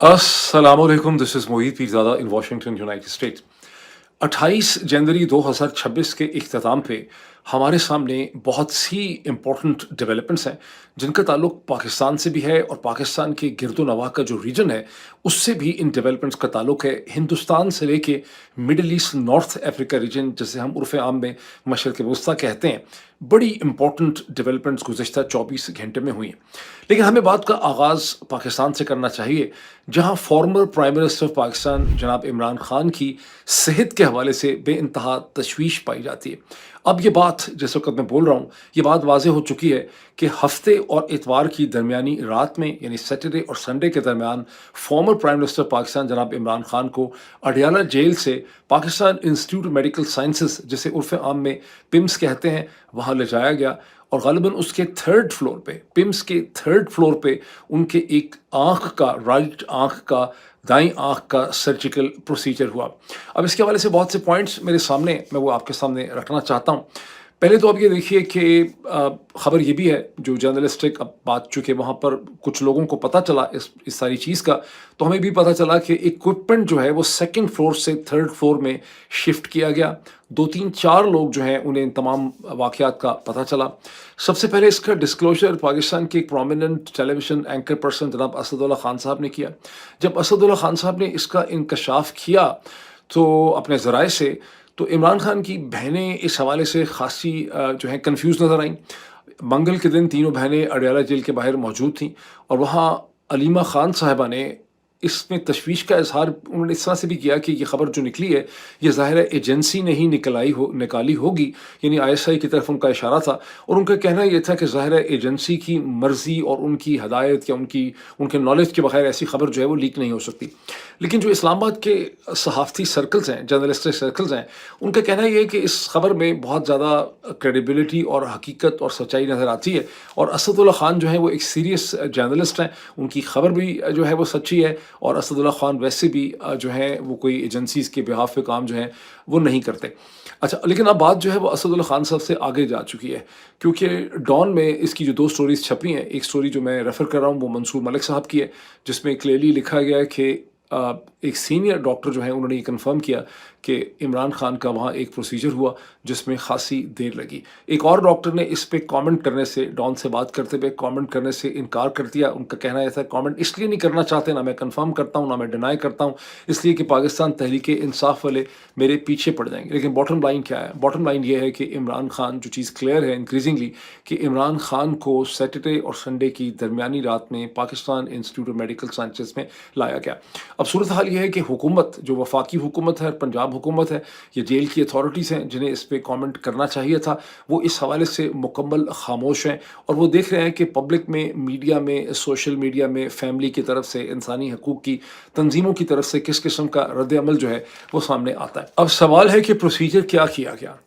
असलामुअलैकुम, this is Mohit Pirzada in Washington United States. 28 जनवरी 2026 के इख्तिताम पे हमारे सामने बहुत सी इम्पोर्टेंट डेवलपमेंट्स हैं जिनका ताल्लुक पाकिस्तान से भी है और पाकिस्तान के गिरदो-नवाह का जो रीजन है उससे भी इन डेवलपमेंट्स का ताल्लुक है। हिंदुस्तान से लेके middle east, north Africa reason जिसे हम उर्फ़ आम में मशरिक़ वस्ता कहते हैं, बड़ी इम्पोर्टेंट डेवलपमेंट्स गुज़िश्ता 24 घंटे में हुई हैं। लेकिन हमें बात का आगाज़ पाकिस्तान से करना चाहिए, जहाँ former prime minister of Pakistan जनाब इमरान खान की सेहत के हवाले से बेइंतहा तशवीश पाई जाती है। अब ये बात जिस वक़्त मैं बोल रहा हूँ, ये बात वाज़ेह हो चुकी है कि हफ़्ते और इतवार की दरमियानी रात में यानी सैटरडे और संडे के दरमियान फॉर्मर प्राइम मिनिस्टर पाकिस्तान जनाब इमरान खान को अडयाला जेल से Pakistan institute of medical sciences जिसे उर्फ़ आम में पिम्स कहते हैं, वहाँ ले जाया गया और ग़ालिबन उसके थर्ड फ्लोर पे, पिम्स के थर्ड फ्लोर पे उनके एक आँख का, राइट आँख का, दाईं आँख का सर्जिकल प्रोसीजर हुआ। अब इसके हवाले से बहुत से पॉइंट्स मेरे सामने, मैं वो आपके सामने रखना चाहता हूँ। पहले तो आप ये देखिए कि ख़बर ये भी है, जो जर्नलिस्टिक अब बात, चूँकि वहाँ पर कुछ लोगों को पता चला इस सारी चीज़ का, तो हमें भी पता चला कि इक्विपमेंट जो है वो सेकंड फ्लोर से थर्ड फ्लोर में शिफ्ट किया गया। 2-3-4 लोग जो हैं उन्हें इन तमाम वाक़यात का पता चला। सबसे पहले इसका डिस्क्लोज़र पाकिस्तान के एक प्रोमिनेंट टेलीविज़न एंकर पर्सन जनाब असदुल्ला खान साहब ने किया। जब असदुल्ला खान साहब ने इसका इंकशाफ किया तो अपने ज़राए से, तो इमरान खान की बहनें इस हवाले से ख़ासी जो हैं कन्फ्यूज़ नज़र आईं। मंगल के दिन तीनों बहनें अडयाला जेल के बाहर मौजूद थीं और वहाँ अलीमा खान साहिबा ने इसमें तशवीश का इज़हार उन्होंने इस तरह से भी किया कि ये ख़बर जो निकली है, ये ज़ाहिर है एजेंसी ने ही निकाली होगी, यानी आईएसआई की तरफ उनका इशारा था और उनका कहना ये था कि ज़ाहिर है एजेंसी की मर्ज़ी और उनकी हदायत या उनके नॉलेज के बगैर ऐसी ख़बर जो है वो लीक नहीं हो सकती। लेकिन जो इस्लामाबाद के सहाफ़ती सर्कल्स हैं, जर्नलिस्टिक सर्कल्स हैं, उनका कहना ये है कि इस ख़बर में बहुत ज़्यादा क्रेडिबिलिटी और हकीकत और सच्चाई नज़र आती है और असदुल्ला खान जो है वो एक सीरियस जर्नलिस्ट हैं, उनकी ख़बर भी जो है वो सच्ची है और असदुल्ला खान वैसे भी जो है वो कोई एजेंसीज़ के बिहाफ़ पे काम जो है वो नहीं करते। अच्छा, लेकिन अब बात जो है वो असदुल्ला खान साहब से आगे जा चुकी है, क्योंकि डॉन में इसकी जो 2 स्टोरीज़ छपी हैं, एक स्टोरी जो मैं रेफ़र कर रहा हूँ वो मंसूर मलिक साहब की है, जिसमें क्लियरली लिखा गया है कि एक सीनियर डॉक्टर जो हैं उन्होंने ये कन्फर्म किया कि इमरान खान का वहाँ एक प्रोसीजर हुआ जिसमें खासी देर लगी। एक और डॉक्टर ने इस पे कमेंट करने से, डॉन से बात करते हुए कमेंट करने से इनकार कर दिया। उनका कहना यह था, कमेंट इसलिए नहीं करना चाहते, ना मैं कन्फर्म करता हूँ ना मैं डिनाई करता हूँ, इसलिए कि पाकिस्तान तहरीक इंसाफ वाले मेरे पीछे पड़ जाएंगे। लेकिन बॉटम लाइन क्या है? बॉटम लाइन ये है कि इमरान खान, जो चीज़ क्लियर है इंक्रीजिंगली, कि इमरान खान को सैटरडे और संडे की दरमियानी रात में Pakistan institute of medical sciences में लाया गया। अब सूरत हाल ये है कि हुकूमत, जो वफाकी हुकूमत है, पंजाब हुकूमत है, ये जेल की अथॉरिटीज़ हैं जिन्हें इस पे कमेंट करना चाहिए था, वो इस हवाले से मुकम्मल खामोश हैं और वो देख रहे हैं कि पब्लिक में, मीडिया में, सोशल मीडिया में, फैमिली की तरफ से, इंसानी हकूक़ की तंजीमों की तरफ से किस किस्म का रद्द-ए-अमल जो है वो सामने आता है। अब सवाल है कि प्रोसीजर क्या किया गया?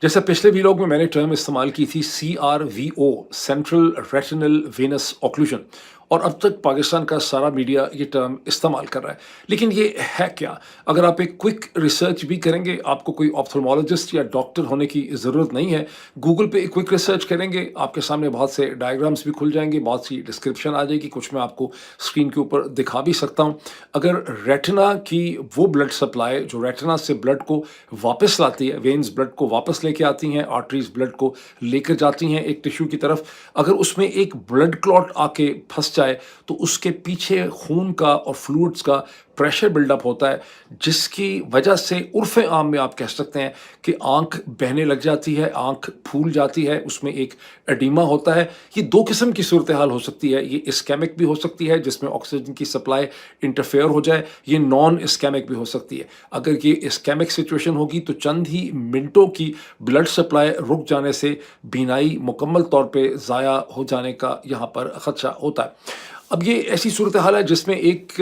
जैसे पिछले वीलॉग में मैंने टर्म इस्तेमाल की थी CRVO, central retinal venous occlusion, और अब तक पाकिस्तान का सारा मीडिया ये टर्म इस्तेमाल कर रहा है। लेकिन ये है क्या? अगर आप एक क्विक रिसर्च भी करेंगे, आपको कोई ऑप्थल्मोलॉजिस्ट या डॉक्टर होने की ज़रूरत नहीं है। गूगल पे एक क्विक रिसर्च करेंगे, आपके सामने बहुत से डायग्राम्स भी खुल जाएंगे, बहुत सी डिस्क्रिप्शन आ जाएगी, कुछ मैं आपको स्क्रीन के ऊपर दिखा भी सकता हूँ। अगर रेटिना की वो ब्लड सप्लाई जो रेटिना से ब्लड को वापस लाती है, वेन्स ब्लड को वापस लेके आती हैं, आर्टरीज ब्लड को लेकर जाती हैं एक टिश्यू की तरफ, अगर उसमें एक ब्लड क्लॉट आके फंस जाए तो उसके पीछे खून का और फ्लूइड्स का प्रेशर बिल्डअप होता है, जिसकी वजह से उर्फ़ आम में आप कह सकते हैं कि आँख बहने लग जाती है, आँख फूल जाती है, उसमें एक एडिमा होता है। ये 2 किस्म की सूरत हाल हो सकती है। ये इस्केमिक भी हो सकती है जिसमें ऑक्सीजन की सप्लाई इंटरफेयर हो जाए, ये नॉन इस्केमिक भी हो सकती है। अगर ये इस्केमिक सिचुएशन होगी तो चंद ही मिनटों की ब्लड सप्लाई रुक जाने से बीनाई मुकम्मल तौर पे ज़ाया हो जाने का यहाँ पर ख़दशा होता है। अब ये ऐसी सूरत हाल है जिसमें एक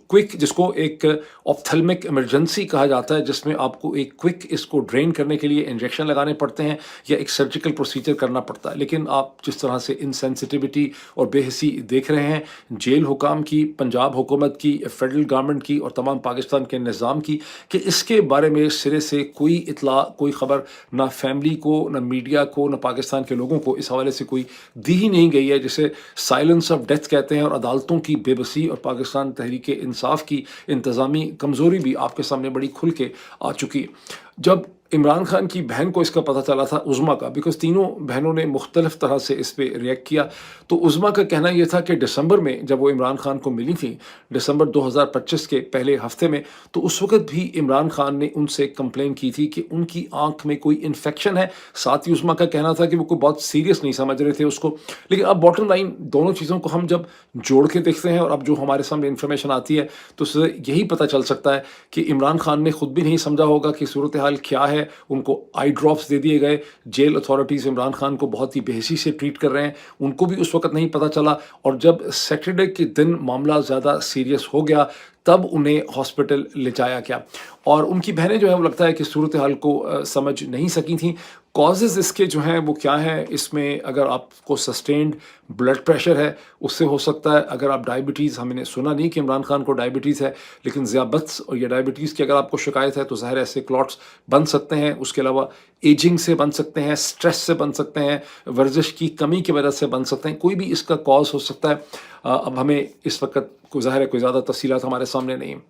क्विक, जिसको एक ऑप्थेल्मिक इमरजेंसी कहा जाता है, जिसमें आपको एक क्विक इसको ड्रेन करने के लिए इंजेक्शन लगाने पड़ते हैं या एक सर्जिकल प्रोसीजर करना पड़ता है। लेकिन आप जिस तरह से इनसेंसिटिविटी और बेहिसी देख रहे हैं जेल हुकाम की, पंजाब हुकूमत की, फेडरल गवर्नमेंट की और तमाम पाकिस्तान के निज़ाम की, कि इसके बारे में सिरे से कोई इतला, कोई ख़बर ना फैमिली को, ना मीडिया को, ना पाकिस्तान के लोगों को इस हवाले से कोई दी ही नहीं गई है, जिसे साइलेंस ऑफ डेथ कहते हैं। और अदालतों की बेबसी और पाकिस्तान तहरीक इंसाफ की इंतज़ामी कमज़ोरी भी आपके सामने बड़ी खुल के आ चुकी है। जब इमरान खान की बहन को इसका पता चला था, उज़्मा का, बिकॉज़ तीनों बहनों ने मुख्तलिफ तरह से इस पे रिएक्ट किया, तो उज़्मा का कहना ये था कि दिसंबर में जब वो इमरान खान को मिली थी, दिसंबर 2025 के पहले हफ्ते में, तो उस वक़्त भी इमरान खान ने उनसे कंप्लेन की थी कि उनकी आँख में कोई इन्फेक्शन है। साथ ही उज़्मा का कहना था कि वो कोई बहुत सीरियस नहीं समझ रहे थे उसको। लेकिन अब बॉटम लाइन, दोनों चीज़ों को हम जब जोड़ के देखते हैं और अब जो हमारे सामने इन्फॉर्मेशन आती है, तो उससे यही पता चल सकता है कि इमरान खान ने खुद भी नहीं समझा होगा कि सूरत हाल क्या है। उनको आई ड्रॉप्स दे दिए गए। जेल अथॉरिटीज़ इमरान खान को बहुत ही बेहिसी से ट्रीट कर रहे हैं, उनको भी उस वक़्त नहीं पता चला। और जब सैटरडे के दिन मामला ज़्यादा सीरियस हो गया, तब उन्हें हॉस्पिटल ले जाया गया। और उनकी बहनें जो है वो लगता है कि सूरत हाल को समझ नहीं सकी थीं। कॉजेज़ इसके जो हैं वो क्या हैं, इसमें अगर आपको सस्टेन्ड ब्लड प्रेशर है उससे हो सकता है। अगर आप डायबिटीज़, हमने सुना नहीं कि इमरान खान को डायबिटीज़ है, लेकिन ज़ियाबत्स और या डायबिटीज़ की अगर आपको शिकायत है तो ज़ाहिर है ऐसे क्लॉट्स बन सकते हैं। उसके अलावा एजिंग से बन सकते हैं, स्ट्रेस से बन सकते हैं, वर्जिश की कमी की वजह से बन सकते हैं, कोई भी इसका कॉज हो सकता है। अब हमें इस वक्त को ज़ाहिर है कोई ज़्यादा तफ़सीलात हमारे सामने नहीं है।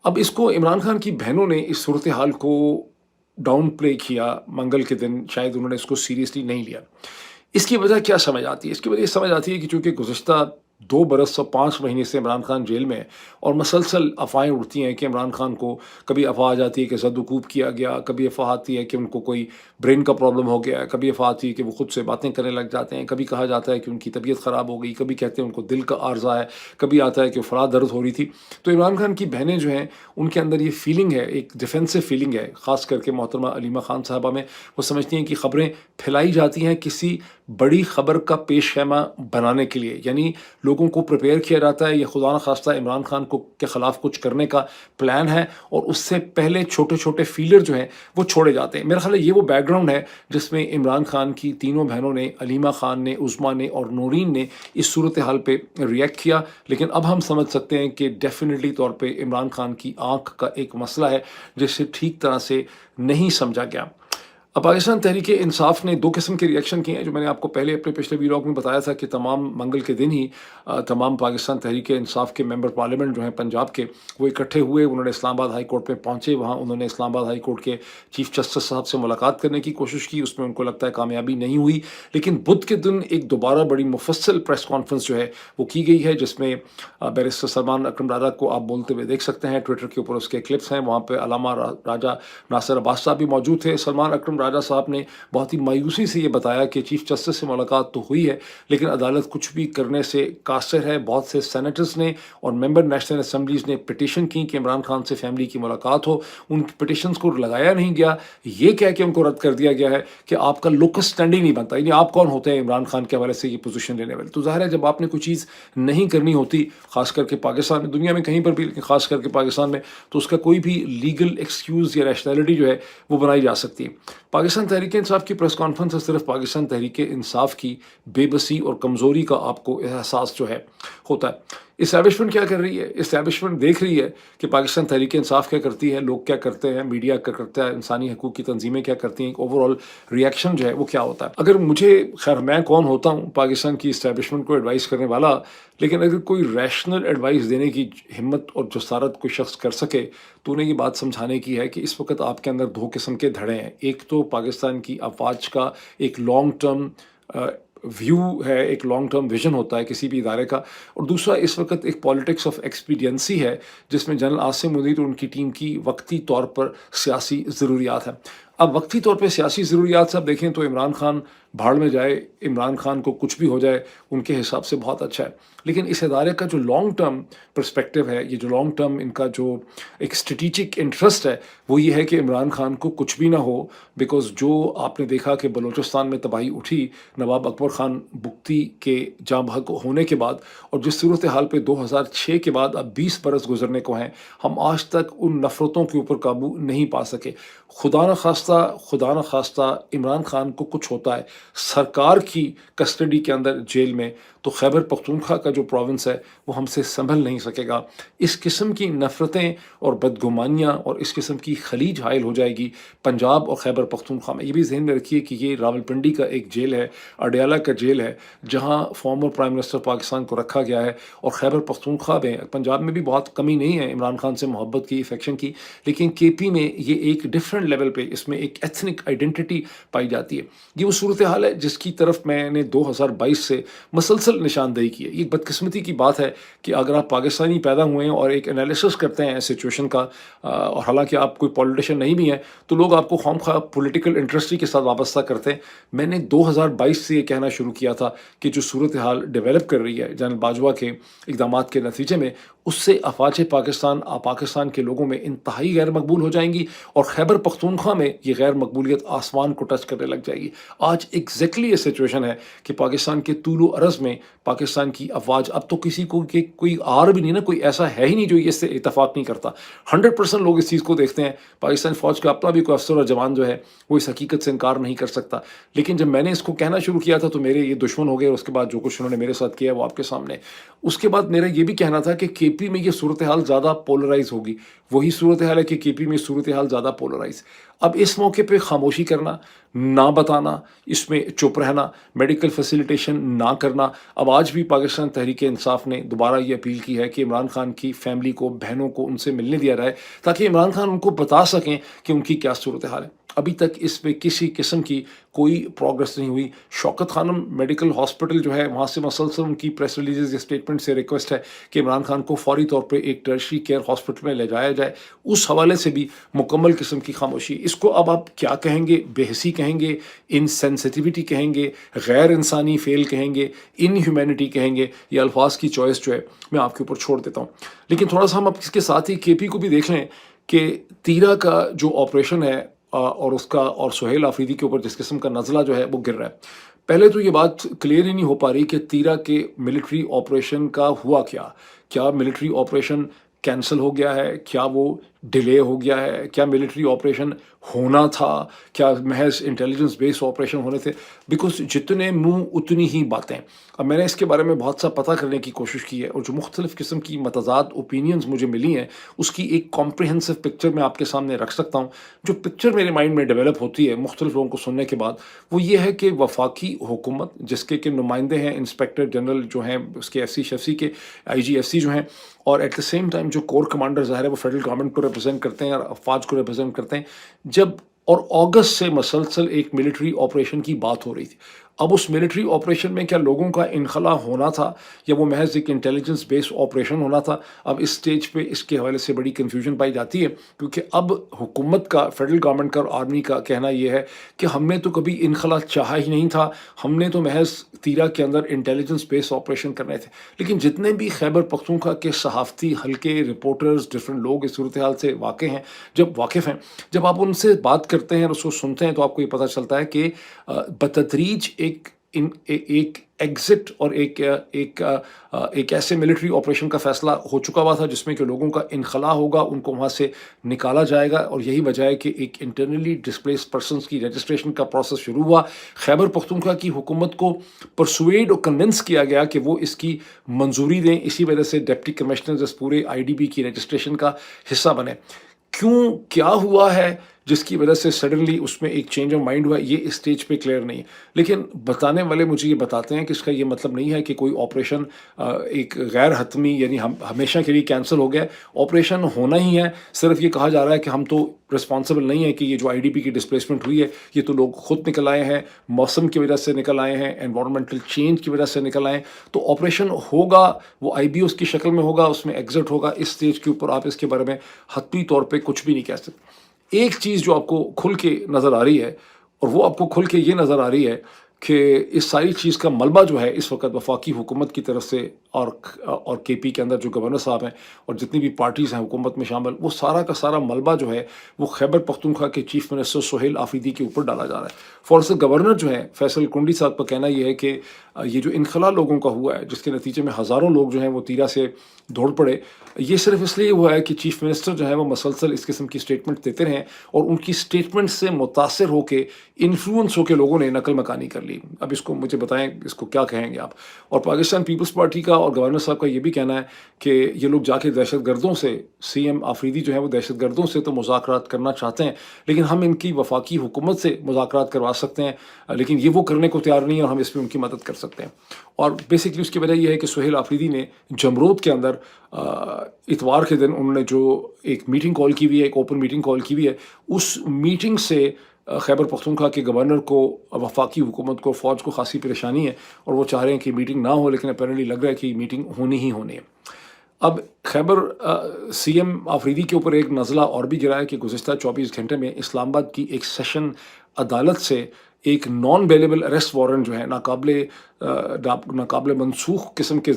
अब इसको इमरान खान की बहनों ने इस सूरत हाल को डाउन प्ले किया मंगल के दिन, शायद उन्होंने इसको सीरियसली नहीं लिया। इसकी वजह क्या समझ आती है? इसकी वजह ये समझ आती है कि चूँकि गुज़िश्ता 2 बरस और 5 महीने से इमरान खान जेल में है और मसलसल अफ़वाहें उड़ती हैं कि इमरान खान को, कभी अफ़वाह आ जाती है कि ज़द-वक़ूफ़ किया गया, कभी अफ़वाह आती है कि उनको कोई ब्रेन का प्रॉब्लम हो गया है, कभी अफ़वाह आती है कि वो खुद से बातें करने लग जाते हैं, कभी कहा जाता है कि उनकी तबीयत ख़राब हो गई, कभी कहते हैं उनको दिल का आर्ज़ा है, कभी आता है कि फला दर्द हो रही थी। तो इमरान खान की बहनें जो हैं, उनके अंदर ये फ़ीलिंग है, एक डिफेंसिव फ़ीलिंग है, ख़ास करके मोहतरमा अलीमा खान साहबा में। वो समझती हैं कि ख़बरें फैलाई जाती हैं किसी बड़ी ख़बर का पेश ख़ैमा बनाने के लिए, यानी लोगों को प्रिपेयर किया जाता है, या खुदा न खास्ता इमरान खान को के ख़िलाफ़ कुछ करने का प्लान है, और उससे पहले छोटे छोटे फीलर जो हैं वो छोड़े जाते हैं। मेरा ख़्याल है ये वो बैकग्राउंड है जिसमें इमरान खान की तीनों बहनों ने, अलीमा खान ने, उज़्मा ने और नूरीन ने, इस सूरत हाल पे रिएक्ट किया। लेकिन अब हम समझ सकते हैं कि डेफिनेटली तौर पे इमरान खान की आँख का एक मसला है जिसे ठीक तरह से नहीं समझा गया। अब पाकिस्तान तहरीक इंसाफ ने 2 किस्म के रिएक्शन किए हैं, जो मैंने आपको पहले अपने पिछले वीलॉग में बताया था कि तमाम मंगल के दिन ही तमाम पाकिस्तान तहरीक इंसाफ के मेंबर पार्लियामेंट जो हैं पंजाब के, वो इकट्ठे हुए। उन्होंने इस्लामाबाद हाई कोर्ट में पहुंचे, वहाँ उन्होंने इस्लामाबाद हाई कोर्ट के चीफ जस्टिस साहब से मुलाकात करने की कोशिश की। उसमें उनको लगता है कामयाबी नहीं हुई। लेकिन बुध के दिन एक दोबारा बड़ी मुफस्सल प्रेस कॉन्फ्रेंस जो है वो की गई है, जिसमें बैरिस्टर सलमान अकरम राजा को आप बोलते हुए देख सकते हैं। ट्विटर के ऊपर उसके क्लिप्स हैं। वहाँ पर अलामा राजा नासिर अब्बास साहब भी मौजूद थे। सलमान अकरम राजा साहब ने बहुत ही मायूसी से ये बताया कि चीफ जस्टिस से मुलाकात तो हुई है, लेकिन अदालत कुछ भी करने से कासिर है। बहुत से सेनेटर्स ने और मेंबर नेशनल असम्बलीज ने पिटीशन की कि इमरान खान से फैमिली की मुलाकात हो, उन पिटीशंस को लगाया नहीं गया। ये कह के उनको रद्द कर दिया गया है कि आपका लोकस स्टैंड ही नहीं बनता, यानी आप कौन होते हैं इमरान खान के हवाले से ये पोजीशन लेने वाले। तो ज़ाहिर है जब आपने कोई चीज़ नहीं करनी होती, खास करके पाकिस्तान में, दुनिया में कहीं पर भी, लेकिन खास करके पाकिस्तान में, तो उसका कोई भी लीगल एक्सक्यूज़ या रैशनैलिटी जो है वो बनाई जा सकती है। पाकिस्तान तहरीक इंसाफ की प्रेस कॉन्फ्रेंस से सिर्फ पाकिस्तान तहरीक इंसाफ की बेबसी और कमज़ोरी का आपको एहसास जो है होता है। इस्टेब्लिशमेंट क्या कर रही है? इस्टेब्लिशमेंट देख रही है कि पाकिस्तान तहरीक इंसाफ क्या करती है, लोग क्या करते हैं, मीडिया क्या करता है, इंसानी हकूक़ की तंजीमें क्या करती हैं, ओवरऑल रिएक्शन जो है वो क्या होता है। अगर मुझे, खैर मैं कौन होता हूँ पाकिस्तान की इस्टेब्लिशमेंट को एडवाइस करने वाला, लेकिन अगर कोई रैशनल एडवाइस देने की हिम्मत और जसारत कोई शख्स कर सके तो उन्हें ये बात समझाने की है कि इस वक्त आपके अंदर 2 किस्म के धड़े हैं। एक तो पाकिस्तान की अफवाज का एक लॉन्ग टर्म व्यू है, एक लॉन्ग टर्म विजन होता है किसी भी इदारे का, और दूसरा इस वक्त एक पॉलिटिक्स ऑफ एक्सपीडियंसी है जिसमें जनरल आसिम मुनीर और उनकी टीम की वक्ती तौर पर सियासी ज़रूरियात है। अब वक्ती तौर पे सियासी ज़रूरियात से आप देखें तो इमरान खान भाड़ में जाए, इमरान खान को कुछ भी हो जाए, उनके हिसाब से बहुत अच्छा है। लेकिन इस इदारे का जो लॉन्ग टर्म पर्सपेक्टिव है, ये जो लॉन्ग टर्म इनका जो एक स्ट्रेटिजिक इंटरेस्ट है, वो ये है कि इमरान खान को कुछ भी ना हो। बिकॉज़ जो आपने देखा कि बलूचिस्तान में तबाही उठी नवाब अकबर ख़ान बुख्ती के जाँ बहक होने के बाद, और जिस सूरत हाल पे 2006 के बाद अब 20 बरस गुजरने को हैं, हम आज तक उन नफ़रतों के ऊपर काबू नहीं पा सके। खुदा न खास्ता خواستہ خدا نخواستہ عمران خان کو کچھ ہوتا ہے سرکار کی کسٹڈی کے اندر جیل میں، تو خیبر پختونخوا کا جو پروونس ہے وہ ہم سے سنبھل نہیں سکے گا۔ اس قسم کی نفرتیں اور بدگمانیاں اور اس قسم کی خلیج حائل ہو جائے گی پنجاب اور خیبر پختونخوا میں۔ یہ بھی ذہن میں رکھیے کہ یہ راولپنڈی کا ایک جیل ہے، اڈیالہ کا جیل ہے، جہاں فارمر پرائم منسٹر پاکستان کو رکھا گیا ہے، اور خیبر پختونخوا میں، پنجاب میں بھی بہت کمی نہیں ہے عمران خان سے محبت کی، افیکشن کی، لیکن کے پی میں یہ ایک ڈفرینٹ لیول پہ اس میں ایک ایتھنک آئیڈینٹی پائی جاتی ہے۔ یہ وہ صورتحال ہے جس کی طرف میں نے 2022 سے مسلسل نشاندہی کی ہے۔ یہ بدقسمتی کی بات ہے کہ اگر آپ پاکستانی پیدا ہوئے ہیں اور ایک انالیسس کرتے ہیں سچویشن کا، اور حالانکہ آپ کوئی پولیٹیشین نہیں بھی ہیں، تو لوگ آپ کو خواہ مخواہ پولیٹیکل انٹرسٹ کے ساتھ وابستہ کرتے ہیں۔ میں نے 2022 سے یہ کہنا شروع کیا تھا کہ جو صورتحال ڈیولپ کر رہی ہے جنرل باجوہ کے اقدامات کے نتیجے میں، اس سے افواج پاکستان کے لوگوں میں انتہائی غیر مقبول ہو جائیں گی، اور خیبر پختونخوا میں یہ غیر مقبولیت آسمان کو ٹچ کرنے لگ جائے گی۔ آج ایگزیکٹلی یہ سچویشن ہے کہ پاکستان کے طول و عرض میں پاکستان کی افواج، اب تو کسی کو کہ کوئی آر بھی نہیں نا، کوئی ایسا ہے ہی نہیں جو اس سے اتفاق نہیں کرتا۔ 100% لوگ اس چیز کو دیکھتے ہیں، پاکستانی فوج کا اپنا بھی کوئی افسر اور جوان جو ہے وہ اس حقیقت سے انکار نہیں کر سکتا۔ لیکن جب میں نے اس کو کہنا شروع کیا تھا تو میرے یہ دشمن ہو گئے، اور اس کے بعد جو کچھ انہوں نے میرے ساتھ کیا وہ آپ کے سامنے۔ اس کے بعد میرا یہ بھی کہنا تھا کہ کے پی میں یہ صورتحال زیادہ پولرائز ہوگی، وہی صورتحال ہے کہ کے پی میں صورتحال زیادہ پولرائز۔ اب اس موقع پہ خاموشی کرنا، نہ بتانا، اس میں چپ رہنا، میڈیکل فیسیلیٹیشن نہ کرنا۔ اب آج بھی پاکستان تحریک انصاف نے دوبارہ یہ اپیل کی ہے کہ عمران خان کی فیملی کو، بہنوں کو ان سے ملنے دیا جائے، تاکہ عمران خان ان کو بتا سکیں کہ ان کی کیا صورتحال ہے۔ ابھی تک اس پہ کسی قسم کی کوئی پروگرس نہیں ہوئی۔ شوکت خانم میڈیکل ہاسپٹل جو ہے، وہاں سے مسلسل ان کی پریس ریلیزز یا اسٹیٹمنٹ سے ریکویسٹ ہے کہ عمران خان کو فوری طور پہ ایک ٹرشری کیئر ہاسپٹل میں لے جایا جائے۔ اس حوالے سے بھی مکمل قسم کی خاموشی۔ اس کو اب آپ کیا کہیں گے؟ بے حسی کہیں گے، انسینسٹیوٹی کہیں گے، غیر انسانی فیل کہیں گے، ان ہیومینٹی کہیں گے، یہ الفاظ کی چوائس جو ہے میں آپ کے اوپر چھوڑ دیتا ہوں۔ لیکن تھوڑا سا ہم اب اس کے ساتھ ہی کے پی کو بھی دیکھ لیں کہ تیرا کا جو آپریشن ہے، اور اس کا اور سہیل آفریدی کے اوپر جس قسم کا نزلہ جو ہے وہ گر رہا ہے۔ پہلے تو یہ بات کلیئر ہی نہیں ہو پا رہی کہ تیرا کے ملٹری آپریشن کا ہوا کیا ملٹری آپریشن کینسل ہو گیا ہے؟ کیا وہ ڈیلے ہو گیا ہے؟ کیا ملٹری آپریشن ہونا تھا؟ کیا محض انٹیلیجنس بیس آپریشن ہونے تھے؟ بیکاز جتنے منہ اتنی ہی باتیں۔ اب میں نے اس کے بارے میں بہت سا پتہ کرنے کی کوشش کی ہے، اور جو مختلف قسم کی متضاد اوپینینز مجھے ملی ہیں، اس کی ایک کمپریہنسو پکچر میں آپ کے سامنے رکھ سکتا ہوں۔ جو پکچر میرے مائنڈ میں ڈیولپ ہوتی ہے مختلف لوگوں کو سننے کے بعد، وہ یہ ہے کہ وفاقی حکومت جس کے نمائندے ہیں انسپیکٹر جنرل جو ہیں اس کے ایف سی شیف کے آئی جی ایف سی جو ہیں، اور ایٹ دا سیم ٹائم جو کور کمانڈر ظاہر ہے وہ فیڈرل گورنمنٹ کو ریپرزینٹ کرتے ہیں اور افواج کو ریپرزینٹ کرتے ہیں، جب اور اگست سے مسلسل ایک ملٹری آپریشن کی بات ہو رہی تھی۔ اب اس ملٹری آپریشن میں کیا لوگوں کا انخلا ہونا تھا یا وہ محض ایک انٹیلیجنس بیس آپریشن ہونا تھا؟ اب اس سٹیج پہ اس کے حوالے سے بڑی کنفیوژن پائی جاتی ہے، کیونکہ اب حکومت کا، فیڈرل گورنمنٹ کا اور آرمی کا کہنا یہ ہے کہ ہم نے تو کبھی انخلا چاہا ہی نہیں تھا، ہم نے تو محض تیرا کے اندر انٹیلیجنس بیس آپریشن کرنے تھے۔ لیکن جتنے بھی خیبر پختونخوا کے صحافتی حلقے، رپورٹرز، ڈفرینٹ لوگ اس صورتحال سے واقف ہیں، جب آپ ان سے بات کرتے ہیں اور اس کو سنتے ہیں تو آپ کو یہ پتہ چلتا ہے کہ بتدریج ایک ایگزٹ اور ایک ایسے ملٹری آپریشن کا فیصلہ ہو چکا ہوا تھا جس میں کہ لوگوں کا انخلا ہوگا، ان کو وہاں سے نکالا جائے گا، اور یہی وجہ ہے کہ ایک انٹرنلی ڈسپلیس پرسنس کی رجسٹریشن کا پروسیس شروع ہوا۔ خیبر پختونخوا کی حکومت کو پرسویڈ اور کنونس کیا گیا کہ وہ اس کی منظوری دیں، اسی وجہ سے ڈپٹی کمشنرز اس پورے آئی ڈی بی کی رجسٹریشن کا حصہ بنے۔ کیا ہوا ہے جس کی وجہ سے سڈنلی اس میں ایک چینج آف مائنڈ ہوا، یہ اس سٹیج پہ کلیئر نہیں ہے۔ لیکن بتانے والے مجھے یہ بتاتے ہیں کہ اس کا یہ مطلب نہیں ہے کہ کوئی آپریشن ایک غیر حتمی یعنی ہمیشہ کے لیے کینسل ہو گیا۔ آپریشن ہونا ہی ہے، صرف یہ کہا جا رہا ہے کہ ہم تو رسپانسبل نہیں ہے کہ یہ جو آئی ڈی پی کی ڈسپلیسمنٹ ہوئی ہے یہ تو لوگ خود نکل آئے ہیں، موسم کی وجہ سے نکل آئے ہیں، انوائرمنٹل چینج کی وجہ سے نکل آئے ہیں۔ تو آپریشن ہوگا، وہ آئی بی اوز کی شکل میں ہوگا، اس میں ایگزٹ ہوگا۔ اس سٹیج کے اوپر آپ اس کے بارے میں حتمی طور پہ کچھ بھی نہیں کہہ سکتے۔ ایک چیز جو آپ کو کھل کے نظر آ رہی ہے، اور وہ آپ کو کھل کے یہ نظر آ رہی ہے کہ اس ساری چیز کا ملبہ جو ہے اس وقت وفاقی حکومت کی طرف سے اور کے پی کے اندر جو گورنر صاحب ہیں اور جتنی بھی پارٹیز ہیں حکومت میں شامل، وہ سارا کا سارا ملبہ جو ہے وہ خیبر پختونخوا کے چیف منسٹر سہیل آفریدی کے اوپر ڈالا جا رہا ہے۔ فورسٹ گورنر جو ہیں فیصل کنڈی صاحب کا کہنا یہ ہے کہ یہ جو انخلا لوگوں کا ہوا ہے، جس کے نتیجے میں ہزاروں لوگ جو ہیں وہ تیرا سے دوڑ پڑے، یہ صرف اس لیے ہوا ہے کہ چیف منسٹر جو ہے وہ مسلسل اس قسم کی اسٹیٹمنٹ دیتے رہیں اور ان کی اسٹیٹمنٹ سے متاثر ہو کے انفلوئنس ہو کے لوگوں نے نقل مکانی کر لی۔ اب اس کو مجھے بتائیں اس کو کیا کہیں گے آپ؟ اور پاکستان پیپلز پارٹی کا اور گورنر صاحب کا یہ بھی کہنا ہے کہ یہ لوگ جا کے دہشت گردوں سے، سی ایم آفریدی جو ہے وہ دہشت گردوں سے تو مذاکرات کرنا چاہتے ہیں، لیکن ہم ان کی وفاقی حکومت سے مذاکرات کروا سکتے ہیں، لیکن یہ وہ کرنے کو تیار نہیں ہے اور ہم اس میں ان کی مدد کر سکتے ہیں۔ اور بیسکلی اس کی وجہ یہ ہے کہ سہیل آفریدی نے جمرود کے اندر اتوار کے دن انہوں نے جو ایک میٹنگ کال کی ہوئی ہے، ایک اوپن میٹنگ کال کی ہوئی ہے، اس میٹنگ سے خیبر پختونخوا کے گورنر کو، وفاقی حکومت کو، فوج کو خاصی پریشانی ہے اور وہ چاہ رہے ہیں کہ میٹنگ نہ ہو، لیکن اپیرنٹلی لگ رہا ہے کہ میٹنگ ہونی ہی ہونی ہے۔ اب خیبر سی ایم آفریدی کے اوپر ایک نزلہ اور بھی گرا ہے کہ گزشتہ 24 گھنٹے میں اسلام آباد کی ایک سیشن عدالت سے ایک نان بیلیبل اریسٹ وارنٹ جو ہے، ناقابل منسوخ قسم کے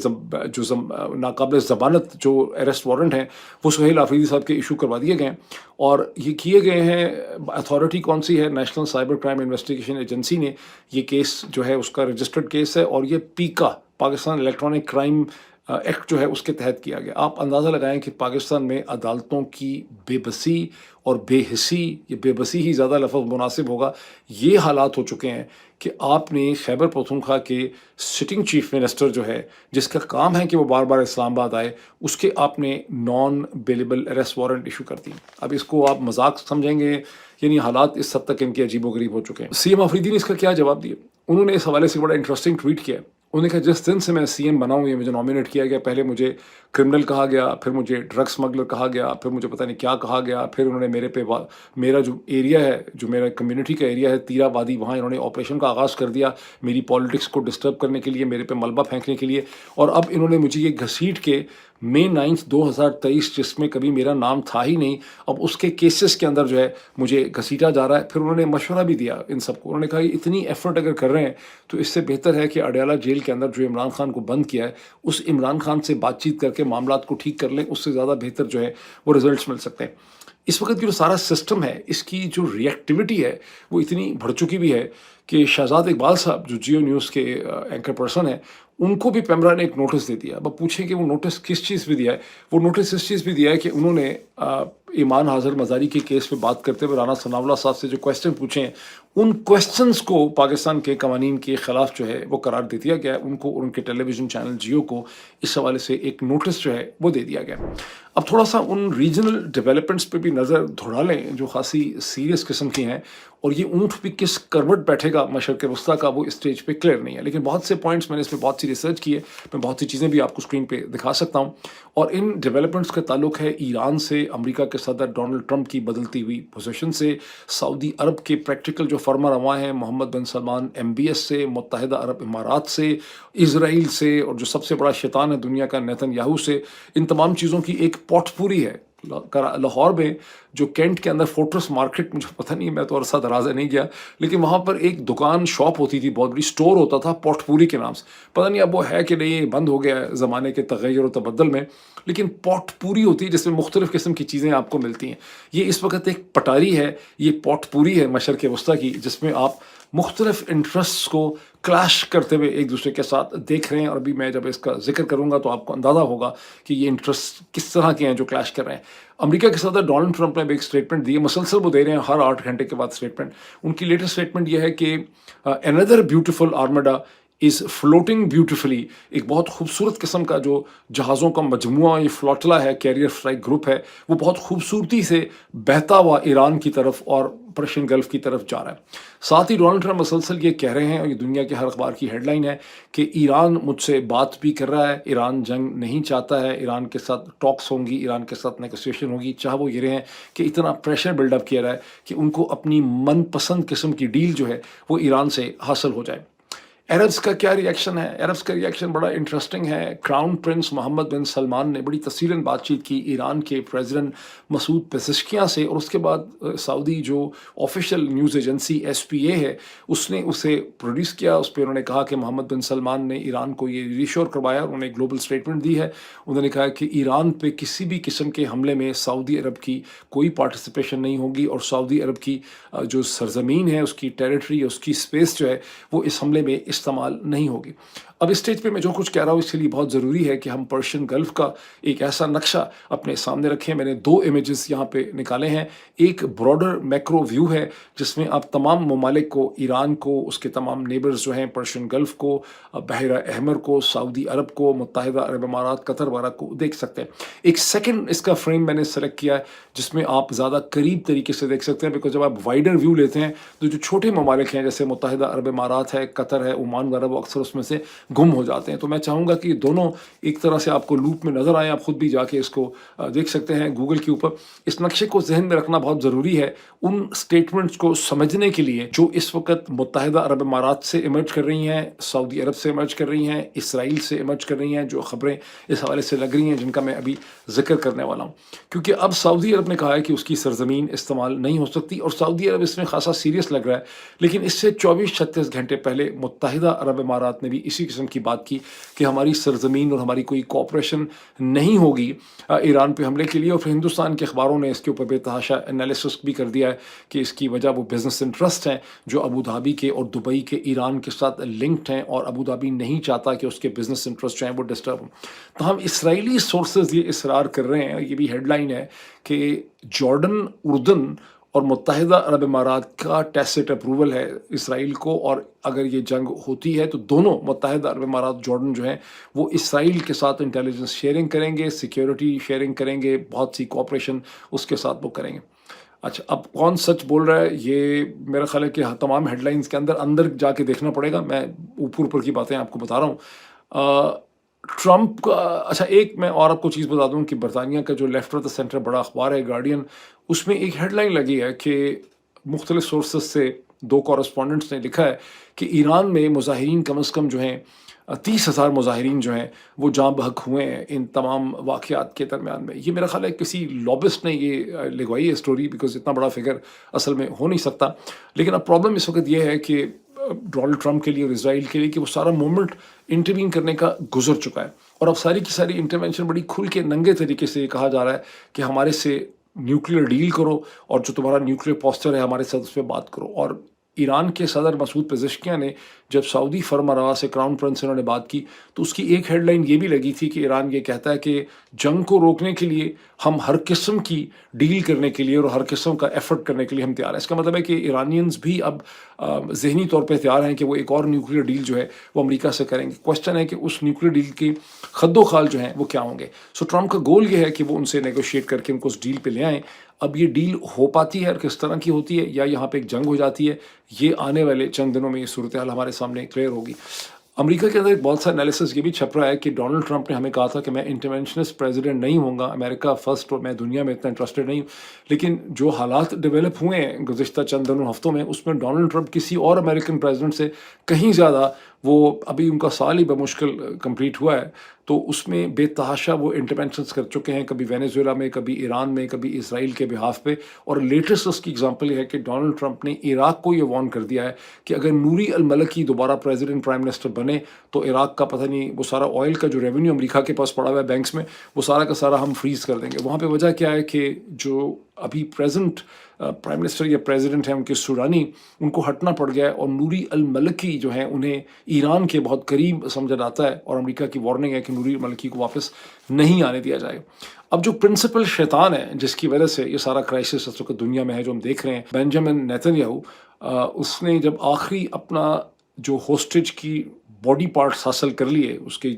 ناقابل ضمانت جو اریسٹ وارنٹ ہیں، وہ سہیل آفریدی صاحب کے ایشو کروا دیے گئے ہیں۔ اور یہ کیے گئے ہیں، اتھارٹی کون سی ہے؟ National cyber crime investigation agency نے یہ کیس جو ہے اس کا رجسٹرڈ کیس ہے، اور یہ پیکا، پاکستان الیکٹرانک کرائم ایکٹ جو ہے اس کے تحت کیا گیا۔ آپ اندازہ لگائیں کہ پاکستان میں عدالتوں کی بے بسی اور بے حسی، یہ بے بسی ہی زیادہ لفظ مناسب ہوگا، یہ حالات ہو چکے ہیں کہ آپ نے خیبر پختونخوا کے سٹنگ چیف منسٹر جو ہے، جس کا کام ہے کہ وہ بار بار اسلام آباد آئے، اس کے آپ نے naan bailable arrest warrant issue کر دی۔ اب اس کو آپ مذاق سمجھیں گے، یعنی حالات اس حد تک ان کے عجیب و غریب ہو چکے ہیں۔ سی ایم آفریدی نے اس کا کیا جواب دیا؟ انہوں نے اس حوالے سے بڑا انٹرسٹنگ ٹویٹ کیا۔ انہوں نے کہا جس دن سے میں سی ایم بنا ہوں، یہ مجھے نامینیٹ کیا گیا، پہلے مجھے کرمنل کہا گیا، پھر مجھے ڈرگ سمگلر کہا گیا، پھر مجھے پتہ نہیں کیا کہا گیا، پھر انہوں نے میرے پہ میرا جو ایریا ہے، جو میرا کمیونٹی کا ایریا ہے تیرا وادی، وہاں انہوں نے آپریشن کا آغاز کر دیا میری پالیٹکس کو ڈسٹرب کرنے کے لیے، میرے پہ ملبہ پھینکنے کے لیے۔ اور اب انہوں نے مجھے یہ گھسیٹ کے مئی 9 2023، جس میں کبھی میرا نام تھا ہی نہیں، اب اس کے کیسز کے اندر جو ہے مجھے گھسیٹا جا رہا ہے۔ پھر انہوں نے مشورہ بھی دیا ان سب کو، انہوں نے کہا یہ اتنی ایفرٹ اگر کر رہے ہیں تو اس سے بہتر ہے کہ اڈیالہ جیل کے اندر جو عمران خان کو بند کیا ہے، اس عمران خان سے بات چیت کر کے معاملات کو ٹھیک کر لیں، اس سے زیادہ بہتر جو ہے وہ رزلٹس مل سکتے ہیں۔ اس وقت کی جو سارا سسٹم ہے، اس کی جو ری ایکٹیویٹی ہے وہ اتنی بڑھ چکی بھی ہے کہ شہزاد اقبال صاحب جو جیو نیوز کے اینکر پرسن ہیں، ان کو بھی پیمرا نے ایک نوٹس دے دیا۔ اب پوچھیں کہ وہ نوٹس کس چیز پہ دیا ہے؟ وہ نوٹس اس چیز پہ دیا ہے کہ انہوں نے ایمان حاضر مزاری کے کیس پہ بات کرتے ہوئے رانا ثناء اللہ صاحب سے جو کویسچن پوچھے ہیں، ان کویسچنز کو پاکستان کے قوانین کے خلاف جو ہے وہ قرار دے دیا گیا ہے۔ ان کو اور ان کے ٹیلی ویژن چینل جیو کو اس حوالے سے ایک نوٹس جو ہے وہ دے دیا گیا۔ اب تھوڑا سا ان ریجنل ڈیولپمنٹس پہ بھی نظر دوڑا لیں جو خاصی سیریس قسم کی ہیں، اور یہ اونٹ بھی کس کروٹ بیٹھے گا مشرق وسطیٰ کا، وہ اسٹیج پہ کلیئر نہیں ہے، لیکن بہت سے پوائنٹس میں نے اس پہ بہت سی ریسرچ کی ہے، میں بہت سی چیزیں بھی آپ کو اسکرین پہ دکھا سکتا ہوں۔ اور ان ڈیولپمنٹس کا تعلق ہے ایران سے، امریکہ کے صدر ڈونلڈ ٹرمپ کی بدلتی ہوئی پوزیشن سے، سعودی عرب کے پریکٹیکل جو فرما رواں ہیں محمد بن سلمان MBS سے، متحدہ عرب امارات سے، اسرائیل سے، اور جو سب سے بڑا شیطان ہے دنیا کا نیتن یاہو سے۔ ان تمام چیزوں کی ایک پوٹ پوری ہے۔ لاہور میں جو کینٹ کے اندر فورٹرس مارکیٹ، مجھے پتہ نہیں، میں تو عرصہ دراز نہیں گیا، لیکن وہاں پر ایک دکان شاپ ہوتی تھی، بہت بڑی سٹور ہوتا تھا پوٹ پوری کے نام سے، پتہ نہیں اب وہ ہے کہ نہیں، بند ہو گیا ہے زمانے کے تغیر و تبدل میں، لیکن پوٹ پوری ہوتی ہے جس میں مختلف قسم کی چیزیں آپ کو ملتی ہیں۔ یہ اس وقت ایک پٹاری ہے، یہ پوٹ پوری ہے مشرق وسطیٰ کی، جس میں آپ مختلف انٹرسٹس کو کلیش کرتے ہوئے ایک دوسرے کے ساتھ دیکھ رہے ہیں۔ اور ابھی میں جب اس کا ذکر کروں گا تو آپ کو اندازہ ہوگا کہ یہ انٹرسٹ کس طرح کے ہیں جو کلیش کر رہے ہیں۔ امریکہ کے صدر ڈونلڈ ٹرمپ نے بھی ایک اسٹیٹمنٹ دی ہے، مسلسل وہ دے رہے ہیں ہر 8 گھنٹے کے بعد اسٹیٹمنٹ۔ ان کی لیٹسٹ اسٹیٹمنٹ یہ ہے کہ another beautiful armada is floating beautifully، ایک بہت خوبصورت قسم کا جو جہازوں کا مجموعہ، یہ فلوٹلا ہے، کیریئر فرائٹ گروپ ہے، وہ بہت خوبصورتی سے بہتا ہوا ایران کی طرف اور پرشین گلف کی طرف جا رہا ہے۔ ساتھ ہی ڈونلڈ ٹرمپ مسلسل یہ کہہ رہے ہیں، اور یہ دنیا کے ہر اخبار کی ہیڈ لائن ہے، کہ ایران مجھ سے بات بھی کر رہا ہے، ایران جنگ نہیں چاہتا ہے، ایران کے ساتھ ٹاکس ہوں گی، ایران کے ساتھ نیگوسیشن ہوگی، چاہ وہ یہ رہے ہیں کہ اتنا پریشر بلڈ اپ کیا رہا ہے کہ ان کو اپنی من پسند قسم کی ڈیل جو ہے وہ ایران سے حاصل ہو جائے۔ अरब्स का क्या रिएक्शन है? अरब्स का रिएक्शन बड़ा इंटरेस्टिंग है। क्राउन प्रिंस मोहम्मद बिन सलमान ने बड़ी तफ़सीलन बातचीत की ईरान के प्रेसिडेंट मसूद पेज़ेश्कियान से, और उसके बाद सऊदी जो ऑफिशियल न्यूज़ एजेंसी एसपीए है, उसने उसे प्रोड्यूस किया। उस पे उन्होंने कहा कि मोहम्मद बिन सलमान ने ईरान को ये रीश्योर करवाया, उन्होंने एक ग्लोबल स्टेटमेंट दी है। उन्होंने कहा कि ईरान पे किसी भी किस्म के हमले में सऊदी अरब की कोई पार्टिसिपेशन नहीं होगी, और सऊदी अरब की जो सरजमीन है, उसकी टेरिटरी, उसकी स्पेस जो है, वो इस हमले में इस्तेमाल नहीं होगी। अब इस स्टेज पे मैं जो कुछ कह रहा हूँ, इसके लिए बहुत ज़रूरी है कि हम पर्शियन गल्फ़ का एक ऐसा नक्शा अपने सामने रखें। मैंने 2 इमेजेस यहाँ पे निकाले हैं। एक ब्रॉडर मैक्रो व्यू है, जिसमें आप तमाम ममालिक को, ईरान को, उसके तमाम नेबर्स जो हैं, पर्शियन गल्फ़ को, बहरा अहमर को, सऊदी अरब को, मुत्तहिदा अरब इमारात, कतर वगैरह को देख सकते हैं। एक सेकंड इसका फ्रेम मैंने सेलेक्ट किया है, जिसमें आप ज़्यादा करीब तरीके से देख सकते हैं, बिकॉज़ जब आप वाइडर व्यू लेते हैं, तो जो छोटे ममालिक हैं, जैसे मुत्तहिदा अरब इमारात है, कतर है, ओमान वगैरह, वो अक्सर उसमें से गुम हो जाते हैं। तो मैं चाहूँगा कि दोनों एक तरह से आपको लूप में नज़र आएँ। आप खुद भी जाके इसको देख सकते हैं गूगल के ऊपर। इस नक्शे को ज़हन में रखना बहुत ज़रूरी है उन स्टेटमेंट्स को समझने के लिए जो इस वक्त मुत्तहिदा अरब इमारात से इमर्ज कर रही हैं, सऊदी अरब से इमर्ज कर रही हैं, इसराइल से इमर्ज कर रही हैं, जो ख़बरें इस हवाले से लग रही हैं, जिनका मैं अभी ज़िक्र करने वाला हूँ। क्योंकि अब सऊदी अरब ने कहा है कि उसकी सरजमीन इस्तेमाल नहीं हो सकती, और सऊदी अरब इसमें खासा सीरियस लग रहा है। लेकिन इससे 24-36 घंटे पहले मुत्तहिदा अरब इमारात ने भी इसी किस्म की बात की कि हमारी सरजमीन और हमारी कोई कोऑपरेशन नहीं होगी ईरान पे हमले के लिए। और फिर हिंदुस्तान के अखबारों ने इसके ऊपर बेतहाशा एनालिसिस भी कर दिया है कि इसकी वजह वो बिजनेस इंटरेस्ट हैं जो अबू धाबी के और दुबई के ईरान के साथ लिंक्ड हैं, और अबू धाबी नहीं चाहता कि उसके बिजनेस इंटरेस्ट जो हैं वो डिस्टर्ब हों। तो हम इसराइली सोर्सेज ये इसरार कर रहे हैं, ये भी हेडलाइन है कि जॉर्डन, उर्दन और मुत्तहिदा अरब इमारात का टैसिट अप्रूवल है इसराइल को, और अगर ये जंग होती है तो दोनों मुत्तहिदा अरब इमारात, जॉर्डन जो है, वो इसराइल के साथ इंटेलिजेंस शेयरिंग करेंगे, सिक्योरिटी शेयरिंग करेंगे, बहुत सी कोऑपरेशन उसके साथ वो करेंगे। अच्छा, अब कौन सच बोल रहा है, ये मेरा ख्याल है कि तमाम हेडलाइंस के अंदर अंदर जाके देखना पड़ेगा। मैं ऊपर ऊपर की बातें आपको बता रहा हूँ। ट्रंप का, अच्छा एक मैं और आपको चीज़ बता दूं कि बरतानिया का जो लेफ्ट ऑफ द सेंटर बड़ा अखबार है गार्डियन, उसमें एक हेडलाइन लगी है कि मुख्तलिफ सोर्सेज से 2 कॉरस्पॉन्डेंट्स ने लिखा है कि ईरान में मुजाहिरीन कम अज़ कम जो हैं 30,000 मुजाहिरीन जो हैं वो जाँ बहक हुए हैं इन तमाम वाक़यात के दरमियान में। ये मेरा ख्याल है किसी लॉबिस्ट ने ये लिखवाई है स्टोरी, बिकॉज इतना बड़ा फिगर असल में हो नहीं सकता। लेकिन अब प्रॉब्लम इस वक्त ये है कि डोनाल्ड ट्रंप के लिए और इसराइल के लिए कि वो सारा मोमेंट इंटरवीन करने का गुजर चुका है, और अब सारी की सारी इंटरवेंशन बड़ी खुल के नंगे तरीके से ये कहा जा रहा है कि हमारे से न्यूक्लियर डील करो, और जो तुम्हारा न्यूक्लियर पोस्चर है हमारे साथ उस पर बात करो। और ईरान के सदर मसूद पेज़ेश्कियान ने जब सऊदी फरमानरवा से क्राउन प्रिंस से उन्होंने बात की, तो उसकी एक हेडलाइन ये भी लगी थी कि ईरान ये कहता है कि जंग को रोकने के लिए हम हर किस्म की डील करने के लिए और हर किस्म का एफर्ट करने के लिए हम तैयार हैं। इसका मतलब है कि ईरानियंस भी अब ज़हनी तौर पे तैयार हैं कि वो एक और न्यूक्लियर डील जो है वो अमेरिका से करेंगे। क्वेश्चन है कि उस न्यूक्लियर डील के खद्दो खाल जो हैं वो क्या होंगे। सो ट्रंप का गोल ये है कि वो उनसे नेगोशिएट करके उनको उस डील पे ले आएँ। अब ये डील हो पाती है और किस तरह की होती है, या यहाँ पे एक जंग हो जाती है, ये आने वाले चंद दिनों में ये सूरत हाल हमारे सामने क्लियर होगी। अमेरिका के अंदर एक बहुत सा एनालिसिस ये भी छप रहा है कि डोनाल्ड ट्रंप ने हमें कहा था कि मैं इंटरवेंशनिस्ट प्रेसिडेंट नहीं होऊंगा, अमेरिका फर्स्ट, और मैं दुनिया में इतना इंटरेस्टेड नहीं हूँ। लेकिन जो हालात डेवलप हुए हैं गुज़िश्ता चंद दिनों हफ्तों में, उसमें डोनाल्ड ट्रंप किसी और अमेरिकन प्रेसिडेंट से कहीं ज़्यादा, वो अभी उनका साल ही बमुश्किल कंप्लीट हुआ है, तो उसमें बेतहाशा वो इंटरवेंशंस कर चुके हैं, कभी वेनेजुएला में, कभी ईरान में, कभी इसराइल के बिहाफ पे। और लेटेस्ट उसकी एग्जांपल ये है कि डोनाल्ड ट्रंप ने इराक को ये वार्न कर दिया है कि अगर नूरी अल मलकी दोबारा प्रेसिडेंट प्राइम मिनिस्टर बने तो इराक का पता नहीं, वो सारा ऑयल का जो रेवेन्यू अमेरिका के पास पड़ा हुआ है बैंक्स में, वो सारा का सारा हम फ्रीज कर देंगे। वहाँ पे वजह क्या है कि जो अभी प्रेजेंट प्राइम मिनिस्टर या प्रेसिडेंट हैं उनके सुडानी, उनको हटना पड़ गया है, और नूरी अल मलकी जो हैं उन्हें ईरान के बहुत करीब समझा जाता है, और अमेरिका की वार्निंग है कि नूरी अल मलकी को वापस नहीं आने दिया जाएगा। अब जो प्रिंसिपल शैतान है जिसकी वजह से ये सारा क्राइसिस इस वक्त दुनिया में है जो हम देख रहे हैं, बेंजामिन नेतन्याहू, उसने जब आखिरी अपना जो होस्टेज की बॉडी पार्ट्स हासिल कर लिए, उसकी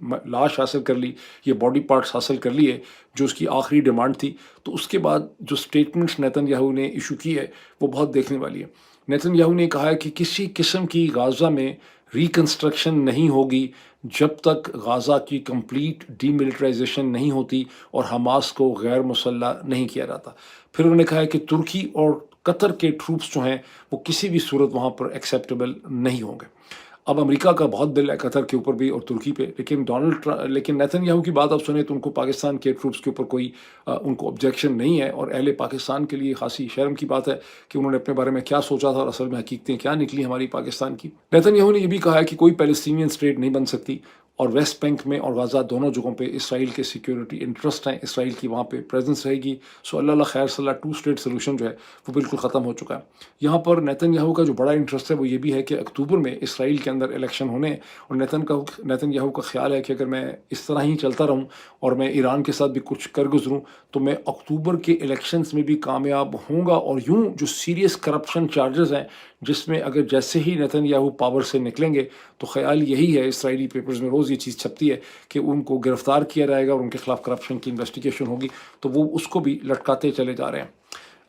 लाश हासिल कर ली, ये बॉडी पार्ट्स हासिल कर लिए जो उसकी आखिरी डिमांड थी, तो उसके बाद जो स्टेटमेंट्स नेतन्याहू ने इशू की है वो बहुत देखने वाली है। नेतन्याहू ने कहा है कि किसी किस्म की गाज़ा में रिकन्स्ट्रक्शन नहीं होगी जब तक गाज़ा की कंप्लीट डीमिलिटराइजेशन नहीं होती और हमास को गैर मुसल्ला नहीं किया जाता। फिर उन्होंने कहा है कि तुर्की और कतर के ट्रूप्स जो हैं वो किसी भी सूरत वहाँ पर एक्सेप्टेबल नहीं होंगे। अब अमेरिका का बहुत दिल है कतर के ऊपर भी और तुर्की पे, लेकिन नेतन्याहू की बात आप सुने तो उनको पाकिस्तान के ट्रूप्स के ऊपर कोई उनको ऑब्जेक्शन नहीं है, और अहले पाकिस्तान के लिए खासी शर्म की बात है कि उन्होंने अपने बारे में क्या सोचा था और असल में हकीकतें क्या निकली हमारी पाकिस्तान की। नेतन्याहू ने यह भी कहा है कि कोई पैलेस्टीनियन स्टेट नहीं बन सकती, और वेस्ट बैंक में और गाज़ा दोनों जगहों पे इसराइल के सिक्योरिटी इंटरेस्ट हैं, इसराइल की वहाँ पे प्रेजेंस रहेगी। सो अल्लाह खैर सल्ला, टू स्टेट सोल्यूशन जो है वो बिल्कुल ख़त्म हो चुका है। यहाँ पर नेतन्याहू का जो बड़ा इंटरेस्ट है वो ये भी है कि अक्टूबर में इसराइल के अंदर इलेक्शन होने हैं, और नेतन्याहू का ख्याल है कि अगर मैं इस तरह ही चलता रहूँ और मैं ईरान के साथ भी कुछ कर गुजरूँ तो मैं अक्टूबर के इलेक्शंस में भी कामयाब होऊंगा। और यूँ जो सीरियस करप्शन चार्जेस हैं, जिसमें अगर जैसे ही नेतन्याहू पावर से निकलेंगे तो ख्याल यही है, इसराइली पेपर्स में रोज़ ये चीज़ छपती है कि उनको गिरफ्तार किया जाएगा और उनके खिलाफ करप्शन की इन्वेस्टिगेशन होगी, तो वो उसको भी लटकाते चले जा रहे हैं।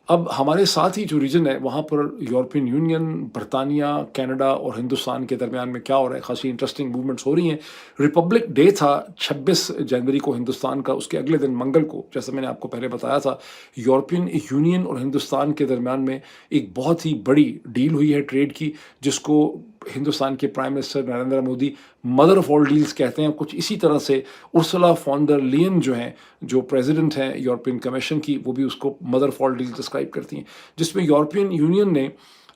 अब हमारे साथ ही जो रीजन है वहाँ पर यूरोपियन यूनियन, बरतानिया, कनाडा और हिंदुस्तान के दरमियान में क्या हो रहा है, खासी इंटरेस्टिंग मूवमेंट्स हो रही हैं। रिपब्लिक डे था 26 जनवरी को हिंदुस्तान का, उसके अगले दिन मंगल को, जैसे मैंने आपको पहले बताया था, यूरोपियन यूनियन और हिंदुस्तान के दरमियान में एक बहुत ही बड़ी डील हुई है ट्रेड की, जिसको हिंदुस्तान के prime minister Narendra Modi mother of all deals कहते हैं। कुछ इसी तरह से उर्सुला फॉन डर लियन जो हैं, जो प्रेसिडेंट हैं यूरोपियन कमीशन की, वो भी उसको mother of all deals describe करती हैं, जिसमें यूरोपियन यूनियन ने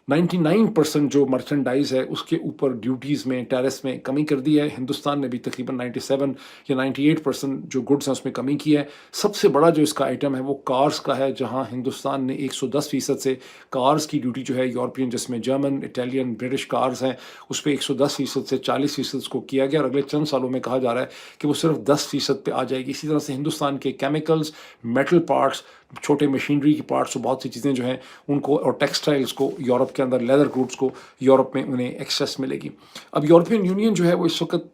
99% जो मर्चेंडाइज है उसके ऊपर ड्यूटीज़ में, टैरिफ्स में कमी कर दी है। हिंदुस्तान ने भी तकरीबन 97 या 98% जो गुड्स हैं उसमें कमी की है। सबसे बड़ा जो इसका आइटम है वो कार्स का है, जहां हिंदुस्तान ने 110% से कार्स की ड्यूटी जो है यूरोपियन, जिसमें जर्मन, इटालियन, ब्रिटिश कार्स हैं, उस पर 110% से 40% को किया गया, और अगले चंद सालों में कहा जा रहा है कि वो सिर्फ 10% पे आ जाएगी। इसी तरह से हिंदुस्तान के केमिकल्स, मेटल पार्ट्स, छोटे मशीनरी की पार्ट्स, बहुत सी चीज़ें जो हैं उनको, और टेक्सटाइल्स को यूरोप के अंदर, लेदर गुड्स को यूरोप में उन्हें एक्सेस मिलेगी। अब यूरोपियन यूनियन जो है वो इस वक्त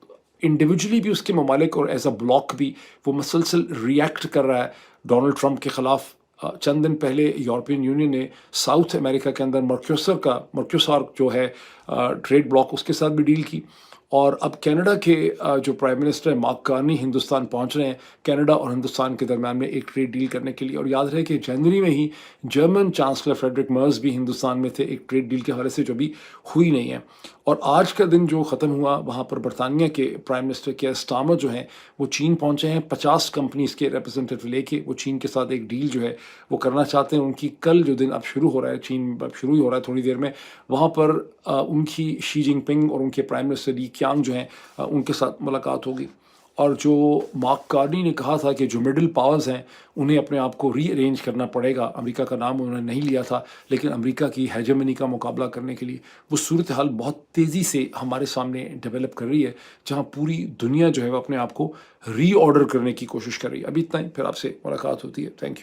इंडिविजुअली भी, उसके ममालिक और एज अ ब्लॉक भी, वो मसलसल रिएक्ट कर रहा है डोनाल्ड ट्रंप के ख़िलाफ़। चंद दिन पहले यूरोपियन यूनियन ने साउथ अमेरिका के अंदर मर्क्यूसार जो है ट्रेड ब्लॉक, उसके साथ भी डील की। और अब कनाडा के जो प्राइम मिनिस्टर है मार्क कार्नी हिंदुस्तान पहुंच रहे हैं, कनाडा और हिंदुस्तान के दरमियान में एक ट्रेड डील करने के लिए। और याद रहे कि जनवरी में ही जर्मन चांसलर फ्रेडरिक मर्ज भी हिंदुस्तान में थे एक ट्रेड डील के हवाले से, जो भी हुई नहीं है। और आज का दिन जो ख़त्म हुआ, वहाँ पर बरतानिया के प्राइम मिनिस्टर केयर स्टारमर जो हैं वो चीन पहुँचे हैं, 50 कंपनीज़ के रिप्रेजेंटेटिव लेके वो चीन के साथ एक डील जो है वो करना चाहते हैं। उनकी कल जो दिन अब शुरू हो रहा है, चीन अब शुरू ही हो रहा है थोड़ी देर में, वहाँ पर उनकी शी जिनपिंग और उनके प्राइम मिनिस्टर ली क्यांग जो हैं उनके साथ मुलाकात होगी। और जो मार्क कार्नी ने कहा था कि जो मिडिल पावर्स हैं उन्हें अपने आप को रीअरेंज करना पड़ेगा, अमेरिका का नाम उन्होंने नहीं लिया था, लेकिन अमेरिका की हेजेमनी का मुकाबला करने के लिए वो सूरत हाल बहुत तेज़ी से हमारे सामने डेवलप कर रही है, जहाँ पूरी दुनिया जो है वो अपने आप को रीऑर्डर करने की कोशिश कर रही है। अभी इतना ही, फिर आपसे मुलाकात होती है। Thank you.